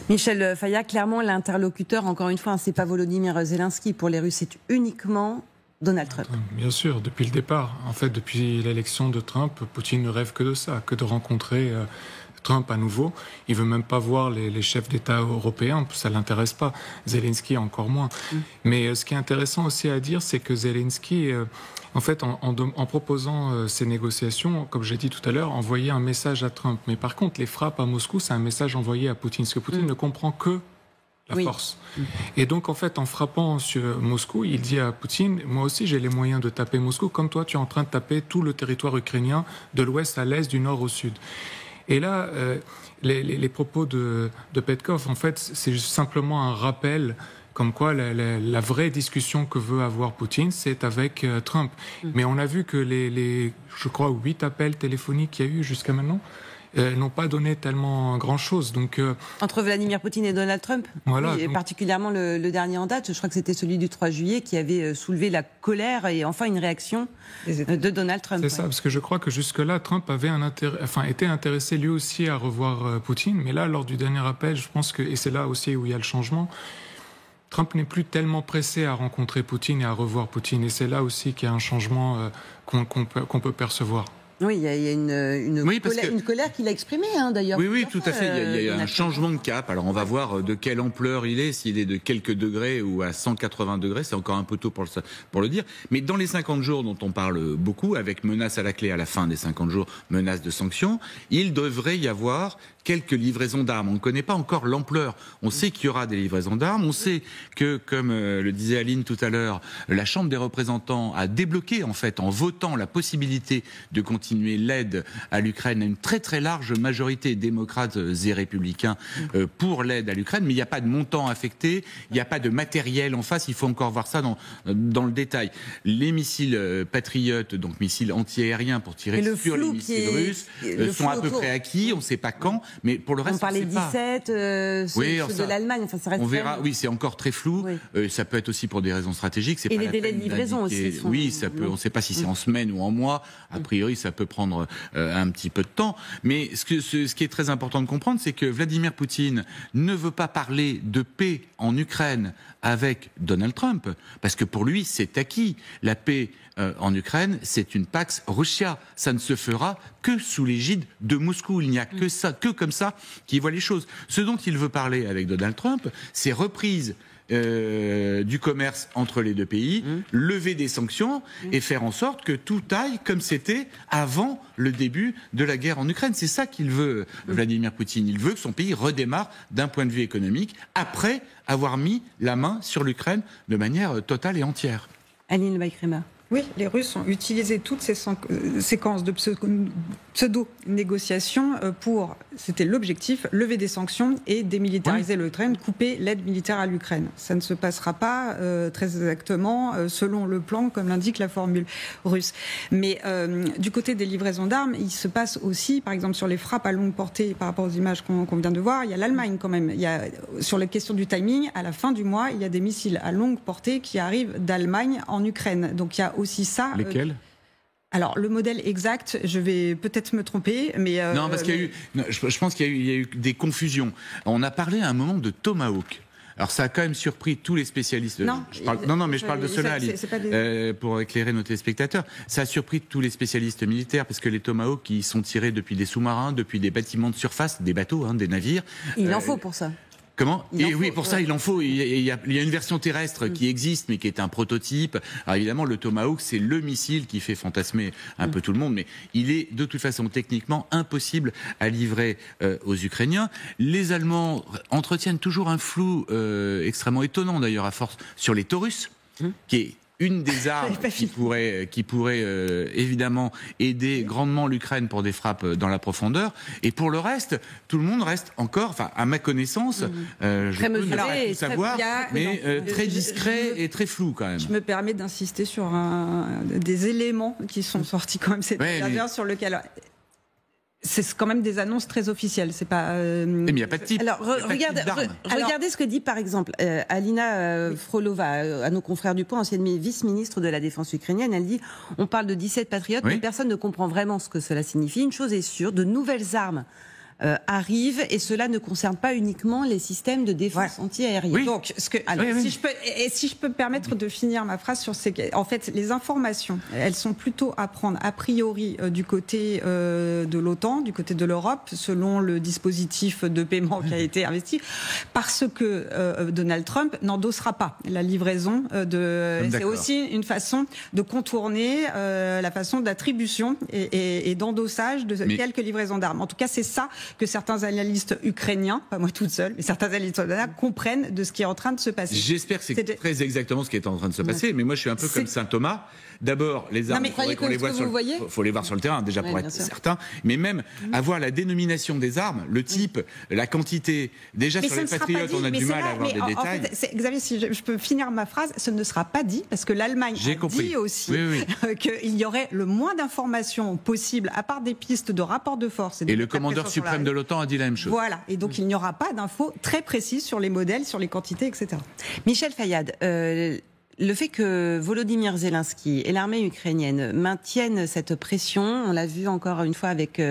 Michel Fayat, clairement l'interlocuteur, encore une fois, c'est pas Volodymyr Zelensky. Pour les Russes, c'est uniquement Donald Trump. Bien sûr, depuis le départ. En fait, depuis l'élection de Trump, Poutine ne rêve que de ça, que de rencontrer Trump à nouveau. Il veut même pas voir les chefs d'État européens, ça l'intéresse pas. Zelensky encore moins. Mais ce qui est intéressant aussi à dire, c'est que Zelensky, en fait, en proposant ces négociations, comme j'ai dit tout à l'heure, envoyait un message à Trump. Mais par contre, les frappes à Moscou, c'est un message envoyé à Poutine, parce que Poutine ne comprend que la force. Et donc, en fait, en frappant sur Moscou, il dit à Poutine, moi aussi j'ai les moyens de taper Moscou, comme toi tu es en train de taper tout le territoire ukrainien, de l'ouest à l'est, du nord au sud. Et là, les propos de Petkov, en fait, c'est simplement un rappel comme quoi la vraie discussion que veut avoir Poutine, c'est avec Trump. Mais on a vu que je crois, 8 appels téléphoniques qu'il y a eu jusqu'à maintenant, n'ont pas donné tellement grand-chose. Donc, entre Vladimir Poutine et Donald Trump, voilà, oui, et particulièrement le dernier en date, je crois que c'était celui du 3 juillet, qui avait soulevé la colère et enfin une réaction de Donald Trump. C'est ça, parce que je crois que jusque-là, Trump avait était intéressé lui aussi à revoir Poutine, mais là, lors du dernier appel, je pense que, et c'est là aussi où il y a le changement, Trump n'est plus tellement pressé à rencontrer Poutine et à revoir Poutine, et c'est là aussi qu'il y a un changement qu'on peut percevoir. Oui, il y a une colère qu'il a exprimée, d'ailleurs. Oui, tout à fait. Il y a un changement de cap. Alors, on va voir de quelle ampleur il est, s'il est de quelques degrés ou à 180 degrés. C'est encore un peu tôt pour le dire. Mais dans les 50 jours dont on parle beaucoup, avec menace à la clé à la fin des 50 jours, menace de sanctions, il devrait y avoir quelques livraisons d'armes. On ne connaît pas encore l'ampleur. On sait qu'il y aura des livraisons d'armes. On sait que, comme le disait Aline tout à l'heure, la Chambre des représentants a débloqué, en fait, en votant la possibilité de continuer l'aide à l'Ukraine à une très très large majorité démocrates et républicains pour l'aide à l'Ukraine. Mais il n'y a pas de montant affecté, il n'y a pas de matériel en face. Il faut encore voir ça dans le détail. Les missiles Patriot, donc missiles anti-aériens pour tirer sur les missiles russes, sont à peu près acquis. On ne sait pas quand. Mais pour le reste, on parlait 17, ceux de l'Allemagne, enfin ça reste. On verra. Oui, c'est encore très flou. Oui. Ça peut être aussi pour des raisons stratégiques. Et les délais de livraison aussi. Oui, ça peut. On ne sait pas si c'est en semaine ou en mois. A priori, ça peut prendre un petit peu de temps. Mais ce qui est très important de comprendre, c'est que Vladimir Poutine ne veut pas parler de paix en Ukraine avec Donald Trump, parce que pour lui, c'est acquis. La paix en Ukraine, c'est une Pax Russia. Ça ne se fera que sous l'égide de Moscou. Il n'y a que ça, que comme ça, qui voit les choses. Ce dont il veut parler avec Donald Trump, c'est reprise du commerce entre les deux pays, lever des sanctions et faire en sorte que tout aille comme c'était avant le début de la guerre en Ukraine. C'est ça qu'il veut, Vladimir Poutine. Il veut que son pays redémarre d'un point de vue économique après avoir mis la main sur l'Ukraine de manière totale et entière. Aline Baïkrema. Oui, les Russes ont utilisé toutes ces séquences de pseudo-négociations pour, c'était l'objectif, lever des sanctions et démilitariser l'Ukraine, couper l'aide militaire à l'Ukraine. Ça ne se passera pas très exactement selon le plan, comme l'indique la formule russe. Mais du côté des livraisons d'armes, il se passe aussi, par exemple, sur les frappes à longue portée par rapport aux images qu'on vient de voir, il y a l'Allemagne quand même. Il y a, sur la question du timing, à la fin du mois, il y a des missiles à longue portée qui arrivent d'Allemagne en Ukraine. Donc il y a aussi ça. Lesquels ? Alors, le modèle exact, je vais peut-être me tromper, mais... non, parce qu'il y a eu... Je pense qu'il y a eu des confusions. On a parlé à un moment de Tomahawk. Alors, ça a quand même surpris tous les spécialistes. Non, je parle de cela, Ali, pour éclairer nos téléspectateurs. Ça a surpris tous les spécialistes militaires, parce que les Tomahawks, ils sont tirés depuis des sous-marins, depuis des bâtiments de surface, des bateaux, des navires. Il en faut pour ça. Comment ? Et oui, pour ça, il en faut. Il y a une version terrestre qui existe, mais qui est un prototype. Alors évidemment, le Tomahawk, c'est le missile qui fait fantasmer un peu tout le monde, mais il est de toute façon techniquement impossible à livrer aux Ukrainiens. Les Allemands entretiennent toujours un flou extrêmement étonnant, d'ailleurs, à force, sur les Taurus, qui est une des armes qui pourrait évidemment aider grandement l'Ukraine pour des frappes dans la profondeur. Et pour le reste, tout le monde reste encore, enfin à ma connaissance, je peux ne pas tout savoir, mais très discret et très flou quand même. Je me permets d'insister sur des éléments qui sont sortis quand même cette dernière sur lequel... C'est quand même des annonces très officielles, c'est pas... Mais il n'y a pas de type. Alors, regardez ce que dit par exemple Alina Frolova, à nos confrères du Point, ancienne vice-ministre de la Défense ukrainienne. Elle dit, on parle de 17 patriotes, mais personne ne comprend vraiment ce que cela signifie. Une chose est sûre, de nouvelles armes arrive, et cela ne concerne pas uniquement les systèmes de défense anti-aérienne. Oui. Donc, si je peux me permettre de finir ma phrase sur en fait, les informations, elles sont plutôt à prendre a priori du côté de l'OTAN, du côté de l'Europe, selon le dispositif de paiement qui a été investi, parce que Donald Trump n'endossera pas la livraison c'est aussi une façon de contourner la façon d'attribution et d'endossage de quelques livraisons d'armes. En tout cas, c'est ça que certains analystes ukrainiens, pas moi toute seule, mais certains analystes comprennent de ce qui est en train de se passer. J'espère que c'est très exactement ce qui est en train de se passer, mais moi je suis un peu comme Saint Thomas. D'abord, les armes, il faudrait qu'on les voit faut les voir sur le terrain, déjà pour être certain, mais même avoir la dénomination des armes, le type, la quantité. Déjà sur les Patriotes, on a du mal à avoir des détails. En fait, Xavier, si je peux finir ma phrase, ce ne sera pas dit, parce que l'Allemagne a dit aussi qu'il y aurait le moins d'informations possibles, à part des pistes de rapport de force. Et le commandeur suprême de l'OTAN a dit la même chose. Voilà, et donc il n'y aura pas d'infos très précises sur les modèles, sur les quantités, etc. Michel Fayad, le fait que Volodymyr Zelensky et l'armée ukrainienne maintiennent cette pression, on l'a vu encore une fois avec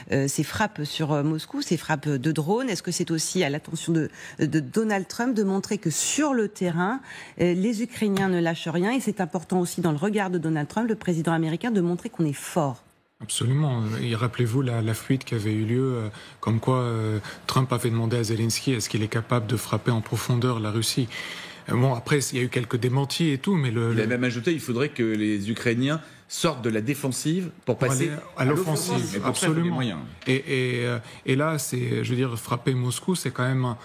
ces frappes sur Moscou, ces frappes de drones, est-ce que c'est aussi à l'attention de Donald Trump de montrer que sur le terrain, les Ukrainiens ne lâchent rien, et c'est important aussi dans le regard de Donald Trump, le président américain, de montrer qu'on est fort? Absolument. Et rappelez-vous la fuite qui avait eu lieu, comme quoi Trump avait demandé à Zelensky est-ce qu'il est capable de frapper en profondeur la Russie. Bon, après, il y a eu quelques démentis et tout, mais il a même ajouté il faudrait que les Ukrainiens sortent de la défensive pour passer à l'offensive. Absolument. Et là, je veux dire, frapper Moscou, c'est quand même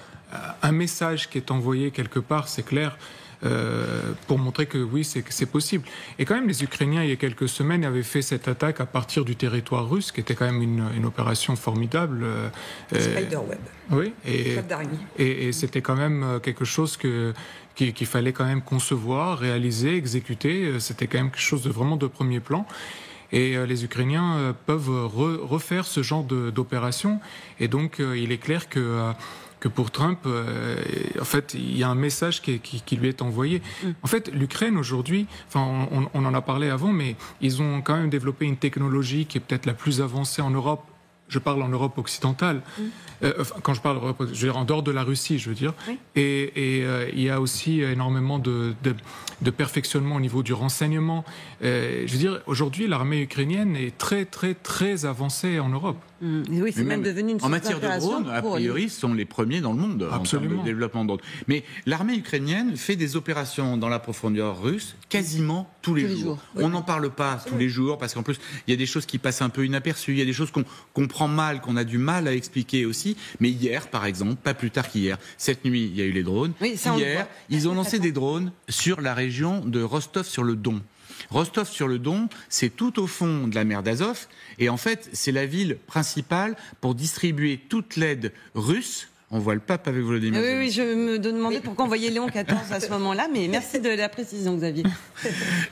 un message qui est envoyé quelque part, c'est clair. Pour montrer que oui, c'est possible. Et quand même, les Ukrainiens, il y a quelques semaines, avaient fait cette attaque à partir du territoire russe, qui était quand même une opération formidable. Spiderweb. Oui, et c'était quand même quelque chose qu'il fallait quand même concevoir, réaliser, exécuter. C'était quand même quelque chose de vraiment de premier plan. Et les Ukrainiens peuvent refaire ce genre d'opération. Et donc, il est clair que pour Trump, en fait, il y a un message qui lui est envoyé. En fait, l'Ukraine aujourd'hui, enfin, on en a parlé avant, mais ils ont quand même développé une technologie qui est peut-être la plus avancée en Europe. Je parle en Europe occidentale. Quand je parle Europe, je veux dire en dehors de la Russie, je veux dire. Oui. Et il y a aussi énormément de perfectionnement au niveau du renseignement. Je veux dire, aujourd'hui, l'armée ukrainienne est très, très, très avancée en Europe. Oui, c'est même devenu une en matière de drones, a priori, sont les premiers dans le monde en termes de développement de drones. Mais l'armée ukrainienne fait des opérations dans la profondeur russe quasiment tous les jours. On n'en parle pas tous les jours parce qu'en plus, il y a des choses qui passent un peu inaperçues, il y a des choses qu'on comprend mal, qu'on a du mal à expliquer aussi. Mais hier, par exemple, pas plus tard qu'hier, cette nuit, il y a eu les drones. Oui, hier, ils ont lancé des drones sur la région de Rostov-sur-le-Don. Rostov-sur-le-Don, c'est tout au fond de la mer d'Azov, et en fait, c'est la ville principale pour distribuer toute l'aide russe. On voit le pape avec Volodymyr. Oui, je me demandais pourquoi on voyait Léon XIV à ce moment-là, mais merci de la précision, Xavier.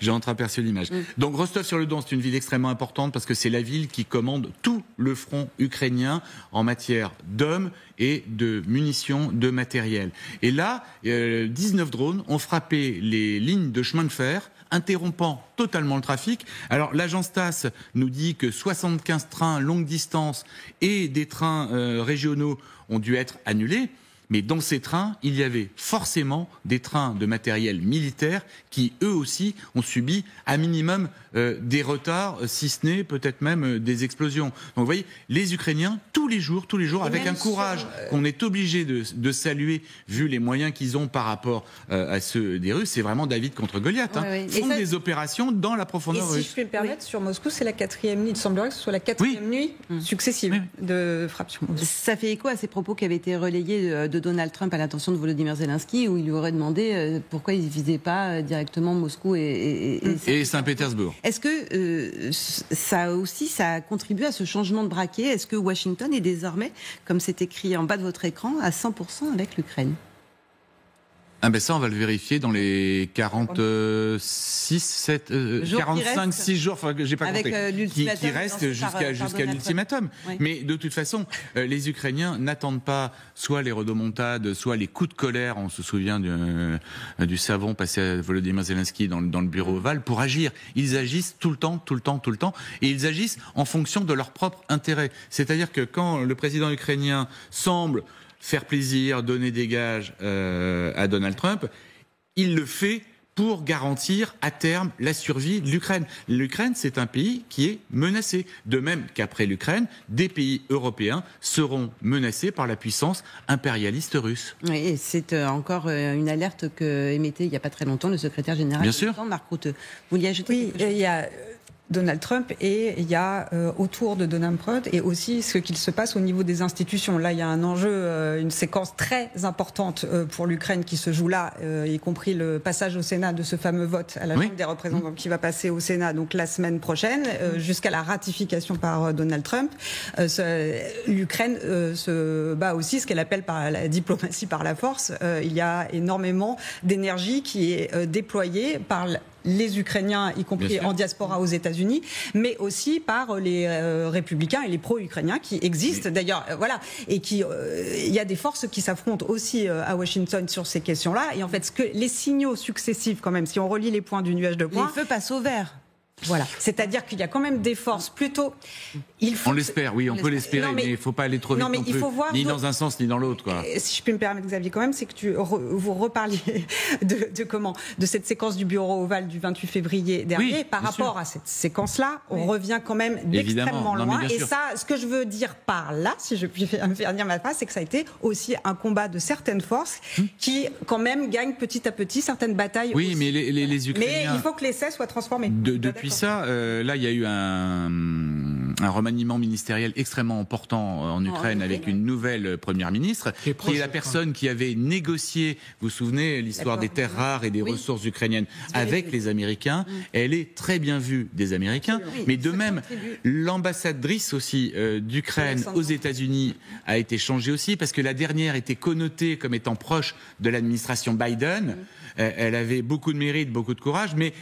J'ai entreaperçu l'image. Donc Rostov-sur-le-Don, c'est une ville extrêmement importante parce que c'est la ville qui commande tout le front ukrainien en matière d'hommes et de munitions, de matériel. Et là, 19 drones ont frappé les lignes de chemin de fer, interrompant totalement le trafic. Alors l'agence TASS nous dit que 75 trains longue distance et des trains régionaux ont dû être annulés. Mais dans ces trains, il y avait forcément des trains de matériel militaire qui, eux aussi, ont subi à minimum des retards, si ce n'est peut-être même des explosions. Donc vous voyez, les Ukrainiens, tous les jours, avec un courage qu'on est obligé de saluer, vu les moyens qu'ils ont par rapport à ceux des Russes, c'est vraiment David contre Goliath. Font des opérations dans la profondeur russe. Et si je puis me permettre, sur Moscou, c'est la 4e nuit. Il semblerait que ce soit la 4e nuit successive de frappe sur Moscou. Ça fait écho à ces propos qui avaient été relayés de Donald Trump à l'attention de Volodymyr Zelensky, où il lui aurait demandé pourquoi il ne visait pas directement Moscou et Saint-Pétersbourg. Est-ce que ça a contribué à ce changement de braquet? Est-ce que Washington est désormais, comme c'est écrit en bas de votre écran, à 100% avec l'Ukraine? Ça, on va le vérifier dans les 45, 6 jours, enfin, que j'ai pas compté, qui restent jusqu'à l'ultimatum. Oui. Mais de toute façon, les Ukrainiens n'attendent pas soit les rodomontades, soit les coups de colère. On se souvient du savon passé à Volodymyr Zelensky dans le bureau ovale pour agir. Ils agissent tout le temps, et ils agissent en fonction de leur propre intérêt. C'est-à-dire que quand le président ukrainien semble faire plaisir, donner des gages à Donald Trump, il le fait pour garantir à terme la survie de l'Ukraine. L'Ukraine, c'est un pays qui est menacé. De même qu'après l'Ukraine, des pays européens seront menacés par la puissance impérialiste russe. Oui, et c'est encore une alerte que émettait il n'y a pas très longtemps le secrétaire général. Bien sûr. Marc Rutte. Vous vouliez ajouter quelque chose ? Il y a Donald Trump et il y a autour de Donald Trump et aussi ce qu'il se passe au niveau des institutions. Là, il y a un enjeu, une séquence très importante pour l'Ukraine qui se joue là, y compris le passage au Sénat de ce fameux vote à la Chambre des représentants qui va passer au Sénat donc la semaine prochaine, jusqu'à la ratification par Donald Trump. L'Ukraine se bat aussi ce qu'elle appelle par la diplomatie par la force. Il y a énormément d'énergie qui est déployée par les Ukrainiens, y compris en diaspora aux États-Unis, mais aussi par les républicains et les pro-ukrainiens qui existent d'ailleurs, et qui il y a des forces qui s'affrontent aussi à Washington sur ces questions-là. Et en fait, les signaux successifs, quand même, si on relie les points du nuage de points, les feux passent au vert. Voilà, c'est-à-dire qu'il y a quand même des forces plutôt. On l'espère, oui, on peut l'espérer, mais il ne faut pas aller trop vite non plus, ni dans un sens ni dans l'autre, quoi. Si je peux me permettre, Xavier, quand même, c'est que vous reparliez de cette séquence du bureau ovale du 28 février dernier. Par rapport à cette séquence-là, on revient quand même d'extrêmement loin. Et ça, ce que je veux dire par là, si je puis faire dire ma phrase, c'est que ça a été aussi un combat de certaines forces qui, quand même, gagnent petit à petit certaines batailles. Oui, aussi. Mais les Ukrainiens. Mais il faut que l'essai soit transformé. Depuis ça, là, il y a eu un remaniement ministériel extrêmement important en Ukraine avec une nouvelle première ministre, qui est la personne qui avait négocié, vous vous souvenez, l'histoire des terres rares et des ressources ukrainiennes avec les Américains. Elle est très bien vue des Américains, mais de même, l'ambassadrice aussi d'Ukraine aux États-Unis a été changée aussi, parce que la dernière était connotée comme étant proche de l'administration Biden. Elle avait beaucoup de mérite, beaucoup de courage, mais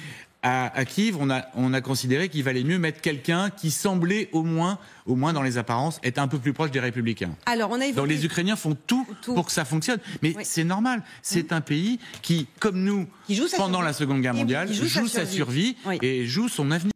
à Kiev, on a considéré qu'il valait mieux mettre quelqu'un qui semblait au moins dans les apparences, être un peu plus proche des républicains. Alors, donc les Ukrainiens font tout pour que ça fonctionne. Mais c'est normal. C'est un pays qui, comme nous, pendant la Seconde Guerre mondiale, joue sa survie et joue son avenir.